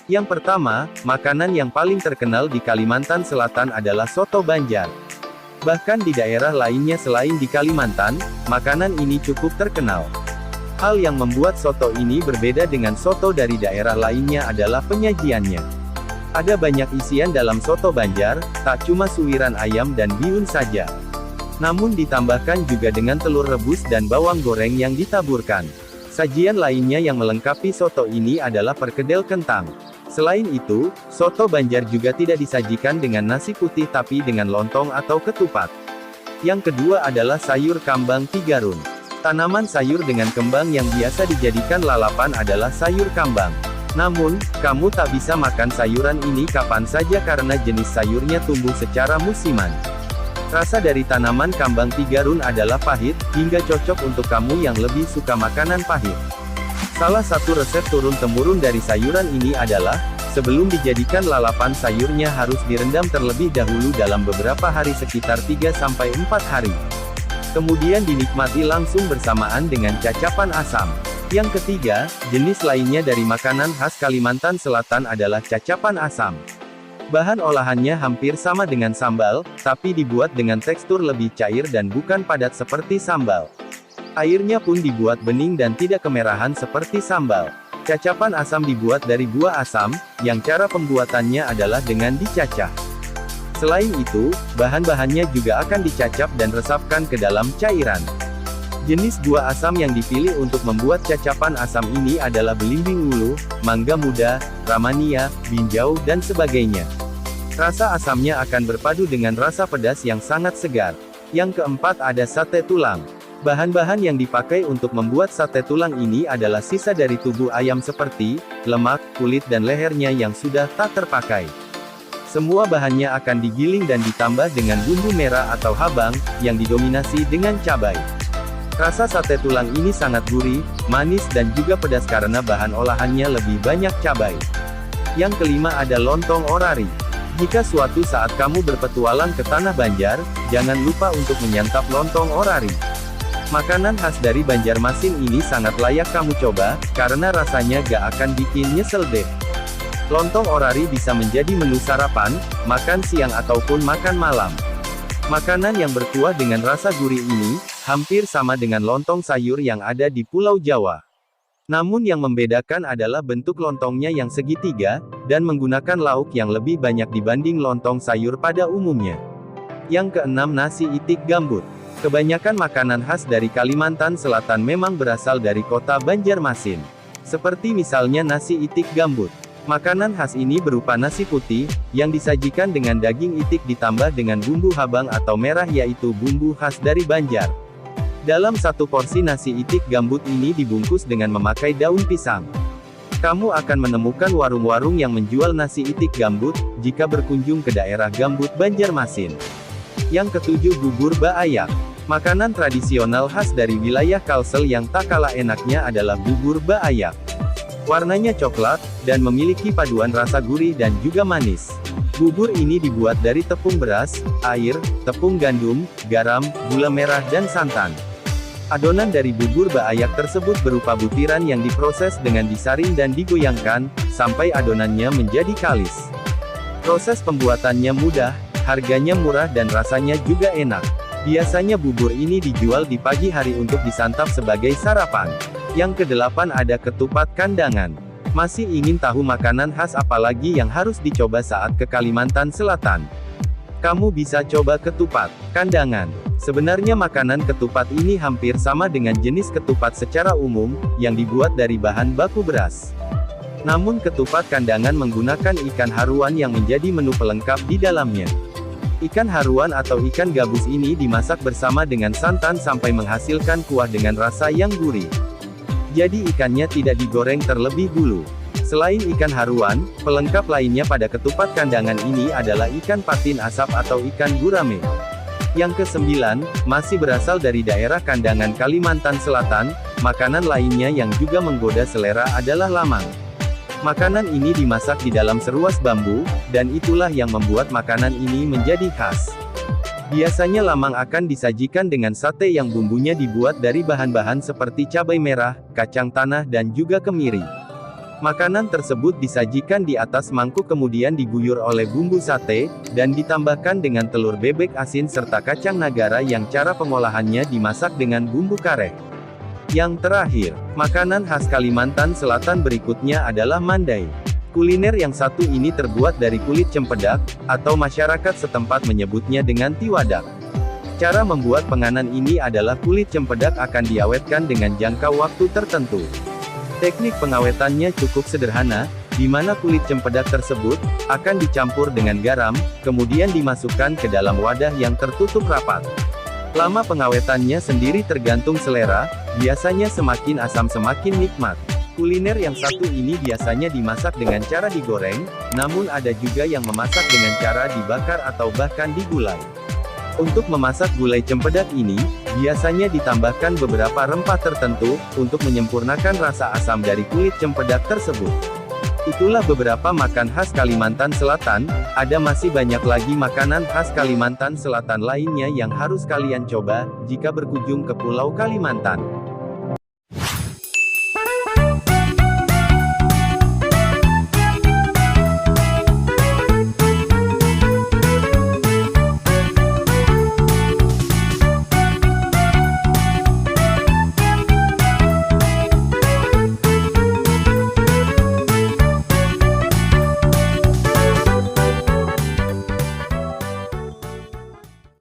Yang pertama, makanan yang paling terkenal di Kalimantan Selatan adalah soto Banjar. Bahkan di daerah lainnya selain di Kalimantan, makanan ini cukup terkenal. Hal yang membuat soto ini berbeda dengan soto dari daerah lainnya adalah penyajiannya. Ada banyak isian dalam soto Banjar, tak cuma suiran ayam dan bihun saja. Namun ditambahkan juga dengan telur rebus dan bawang goreng yang ditaburkan. Sajian lainnya yang melengkapi soto ini adalah perkedel kentang. Selain itu, soto Banjar juga tidak disajikan dengan nasi putih tapi dengan lontong atau ketupat. Yang kedua adalah sayur kambang tigarun. Tanaman sayur dengan kembang yang biasa dijadikan lalapan adalah sayur kambang. Namun, kamu tak bisa makan sayuran ini kapan saja karena jenis sayurnya tumbuh secara musiman. Rasa dari tanaman kambang tigarun adalah pahit, hingga cocok untuk kamu yang lebih suka makanan pahit. Salah satu resep turun-temurun dari sayuran ini adalah, sebelum dijadikan lalapan sayurnya harus direndam terlebih dahulu dalam beberapa hari sekitar 3-4 hari. Kemudian dinikmati langsung bersamaan dengan cacapan asam. Yang ketiga, jenis lainnya dari makanan khas Kalimantan Selatan adalah cacapan asam. Bahan olahannya hampir sama dengan sambal, tapi dibuat dengan tekstur lebih cair dan bukan padat seperti sambal. Airnya pun dibuat bening dan tidak kemerahan seperti sambal. Cacapan asam dibuat dari buah asam, yang cara pembuatannya adalah dengan dicacah. Selain itu, bahan-bahannya juga akan dicacap dan resapkan ke dalam cairan. Jenis buah asam yang dipilih untuk membuat cacapan asam ini adalah belimbing wuluh, mangga muda, ramania, binjau, dan sebagainya. Rasa asamnya akan berpadu dengan rasa pedas yang sangat segar. Yang keempat ada sate tulang. Bahan-bahan yang dipakai untuk membuat sate tulang ini adalah sisa dari tubuh ayam seperti lemak, kulit dan lehernya yang sudah tak terpakai. Semua bahannya akan digiling dan ditambah dengan bumbu merah atau habang, yang didominasi dengan cabai. Rasa sate tulang ini sangat gurih, manis dan juga pedas karena bahan olahannya lebih banyak cabai. Yang kelima ada lontong orari. Jika suatu saat kamu berpetualang ke tanah Banjar, jangan lupa untuk menyantap lontong orari. Makanan khas dari Banjarmasin ini sangat layak kamu coba, karena rasanya gak akan bikin nyesel deh. Lontong orari bisa menjadi menu sarapan, makan siang ataupun makan malam. Makanan yang berkuah dengan rasa gurih ini, hampir sama dengan lontong sayur yang ada di Pulau Jawa. Namun yang membedakan adalah bentuk lontongnya yang segitiga, dan menggunakan lauk yang lebih banyak dibanding lontong sayur pada umumnya. Yang keenam nasi itik gambut. Kebanyakan makanan khas dari Kalimantan Selatan memang berasal dari kota Banjarmasin. Seperti misalnya nasi itik gambut. Makanan khas ini berupa nasi putih, yang disajikan dengan daging itik ditambah dengan bumbu habang atau merah yaitu bumbu khas dari Banjar. Dalam satu porsi nasi itik gambut ini dibungkus dengan memakai daun pisang. Kamu akan menemukan warung-warung yang menjual nasi itik gambut, jika berkunjung ke daerah Gambut Banjarmasin. Yang ketujuh bubur baayak. Makanan tradisional khas dari wilayah Kalsel yang tak kalah enaknya adalah bubur baayak. Warnanya coklat, dan memiliki paduan rasa gurih dan juga manis. Bubur ini dibuat dari tepung beras, air, tepung gandum, garam, gula merah dan santan. Adonan dari bubur baayak tersebut berupa butiran yang diproses dengan disaring dan digoyangkan, sampai adonannya menjadi kalis. Proses pembuatannya mudah, harganya murah dan rasanya juga enak. Biasanya bubur ini dijual di pagi hari untuk disantap sebagai sarapan. Yang kedelapan ada ketupat kandangan. Masih ingin tahu makanan khas apalagi yang harus dicoba saat ke Kalimantan Selatan? Kamu bisa coba ketupat kandangan. Sebenarnya makanan ketupat ini hampir sama dengan jenis ketupat secara umum, yang dibuat dari bahan baku beras. Namun ketupat kandangan menggunakan ikan haruan yang menjadi menu pelengkap di dalamnya. Ikan haruan atau ikan gabus ini dimasak bersama dengan santan sampai menghasilkan kuah dengan rasa yang gurih. Jadi ikannya tidak digoreng terlebih dulu. Selain ikan haruan, pelengkap lainnya pada ketupat kandangan ini adalah ikan patin asap atau ikan gurame. Yang kesembilan, masih berasal dari daerah Kandangan Kalimantan Selatan, makanan lainnya yang juga menggoda selera adalah lamang. Makanan ini dimasak di dalam seruas bambu, dan itulah yang membuat makanan ini menjadi khas. Biasanya lamang akan disajikan dengan sate yang bumbunya dibuat dari bahan-bahan seperti cabai merah, kacang tanah dan juga kemiri. Makanan tersebut disajikan di atas mangkuk kemudian diguyur oleh bumbu sate, dan ditambahkan dengan telur bebek asin serta kacang nagara yang cara pengolahannya dimasak dengan bumbu karet. Yang terakhir, makanan khas Kalimantan Selatan berikutnya adalah mandai. Kuliner yang satu ini terbuat dari kulit cempedak, atau masyarakat setempat menyebutnya dengan tiwadak. Cara membuat penganan ini adalah kulit cempedak akan diawetkan dengan jangka waktu tertentu. Teknik pengawetannya cukup sederhana, di mana kulit cempedak tersebut akan dicampur dengan garam, kemudian dimasukkan ke dalam wadah yang tertutup rapat. Lama pengawetannya sendiri tergantung selera, biasanya semakin asam semakin nikmat. Kuliner yang satu ini biasanya dimasak dengan cara digoreng, namun ada juga yang memasak dengan cara dibakar atau bahkan digulai. Untuk memasak gulai cempedak ini, biasanya ditambahkan beberapa rempah tertentu, untuk menyempurnakan rasa asam dari kulit cempedak tersebut. Itulah beberapa makan khas Kalimantan Selatan, ada masih banyak lagi makanan khas Kalimantan Selatan lainnya yang harus kalian coba, jika berkunjung ke Pulau Kalimantan.